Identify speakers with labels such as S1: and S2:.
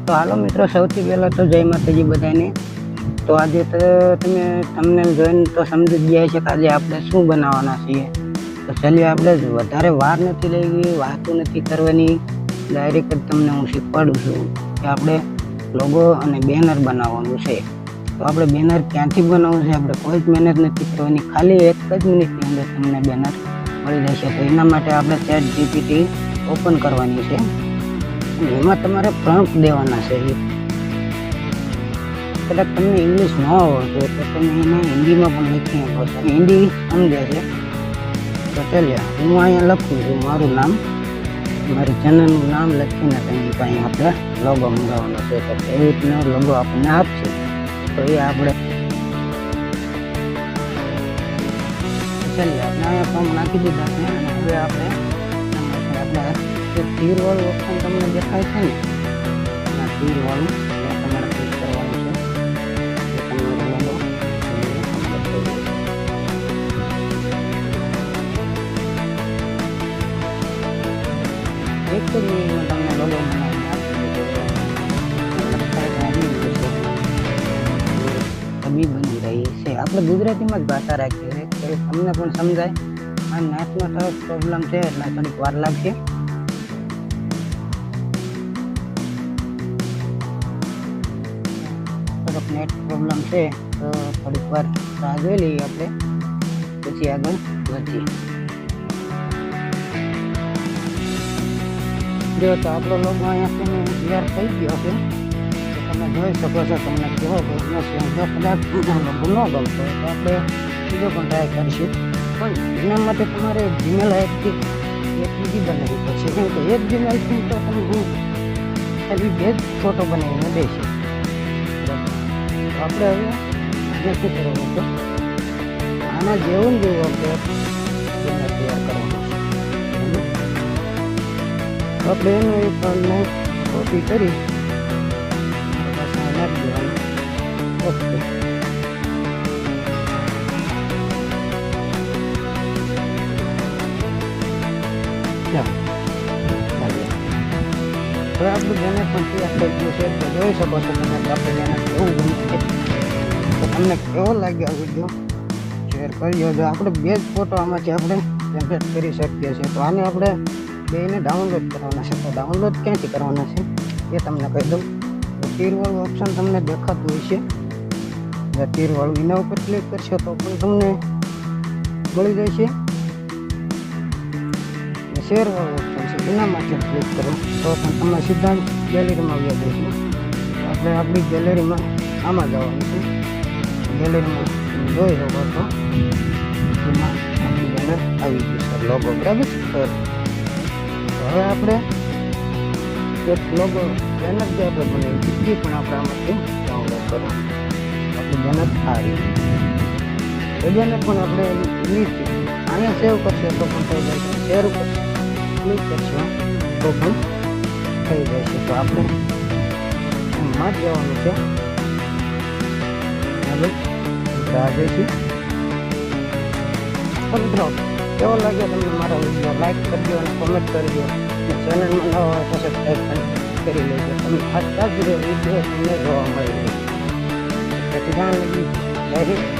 S1: તો હાલો મિત્રો, સૌથી પહેલાં તો જય માતાજી બધાને। તો આજે તો તમે થંબનેલ જોઈને તો સમજી જ ગયા છે કે આજે આપણે શું બનાવવાના છીએ। તો ચાલીએ, આપણે વધારે વાર નથી લેવી, વાતો નથી કરવાની, ડાયરેક્ટ જ તમને હું શીખવાડું છું કે આપણે લોગો અને બેનર બનાવવાનું છે। તો આપણે બેનર ક્યાંથી બનાવવું છે, આપણે કોઈ જ મહેનત નથી કરવાની, ખાલી 1 જ મિનિટની અંદર તમને બેનર મળી જશે। તો એના માટે આપણે ChatGPT ઓપન કરવાની છે અને એમાં તમારે પ્રોમ્પ્ટ દેવાના છે। કદાચ તમને ઇંગ્લિશ ન આવડતું તો તમે એને હિન્દીમાં પણ લખી શકો છો, હિન્દી સમજે છે। તો ચાલ્યા, હું અહીંયા લખું છું મારું નામ, મારી ચેનલનું નામ લખીને તમે અહીં આપણે લોગો મંગાવવાનો છે। તો એવી રીતના લોગો આપણને આપશે, તો એ આપણે ચાલીએ, આપણે અહીંયા ફોર્મ નાખી દીધા છે અને હવે આપણે જે તીરવાળું ઓપ્શન તમને દેખાય છે ને, આ તીરવાળું તમારે ક્લિક કરવાનું છે। એક જ મિનિટમાં તમને લોગો બનાવીને આપી બની રહી છે। આપણે ગુજરાતીમાં જ ભાષા રાખીએ છીએ કે તમને પણ સમજાય। આ નેટનો થોડોક પ્રોબ્લેમ છે એટલે થોડીક વાર લાગશે। થોડોક નેટ પ્રોબ્લેમ છે તો થોડીક વાર રાહ જોઈ લઈએ આપણે, પછી આગળ વધીએ। જો તો આપણો લોગો અહીંયાથી તૈયાર થઈ ગયો છે, તો તમે જોઈ શકો છો તમને કેવો ગમ્યો છે। જો કદાચ લોગો ન ગમતો હોય તો આપણે બીજો પણ ટ્રાય કરીશું, પણ એના માટે તમારે જીમેલ આઈડી એક બીજી બનાવવી પડશે, કેમ કે એક જીમેલથી તો તમે ખાલી 2 જ ફોટો બનાવીને દેશે। આપણે હવે જે શું કરવાનું છે, આના જેવું આપણે બેનર તૈયાર કરવાનું છે। આપણે એનું એક કોપી કરી નાખી દેવાનું। ઓકે, હવે આપણું બેનર પણ તૈયાર થઈ ગયું છે, તો જોઈ શકો છો તમે કે આપણે બેનર કેવું ગમ્યું છે। તો તમને કેવો લાગ્યો આ વિડીયો શેર કરજો। જો આપણે 2 જ ફોટો આમાંથી આપણે જનરેટ કરી શકીએ છીએ, તો આને આપણે બેને ડાઉનલોડ કરવાના છે। તો ડાઉનલોડ ક્યાંથી કરવાના છે એ તમને કહી દઉં। તો તીરવાળું ઓપ્શન તમને દેખાતું હોય છે, જે તીરવાળું એના ઉપર ક્લિક કરશો તો પણ તમને મળી જશે। શેરવાળું ઓપ્શન છે એના માટે ક્લિક કરો તો પણ તમે સીધા ગેલેરીમાં આવી જઈશું। આપણે આપણી ગેલેરીમાં આમાં જવાનું છે, ગેલેરીમાં જોઈ શકો છો એમાં આપણી બેનર આવી ગયું છે, લોગો, બરાબર છે। હવે આપણે એક લોગો બેનર જે આપણે બનાવી એ પણ આપણે આમાંથી ડાઉનલોડ કરવાનું। આપણી બેનર આ રીતે એ બેનર પણ આપણે નીચે અહીંયા સેવ કરશો તો પણ થઈ જાય છે, શેર ઉપર ક્લિક કરશો તો પણ થઈ જાય છે। તો આપણે એમાં જ જવાનું છે, હવે રાહ જોઈશું। મિત્રો, કેવો લાગ્યો તમને મારો વિડીયો? લાઈક કરજો અને કોમેન્ટ કરજો, ચેનલમાં નવા હોય તો સબસ્ક્રાઈબ પણ કરી લેજો। તમે આટલા જ વિડીયો તમને જોવા મળી રહેશે। ધ્યાન લગી જય હિન્દ।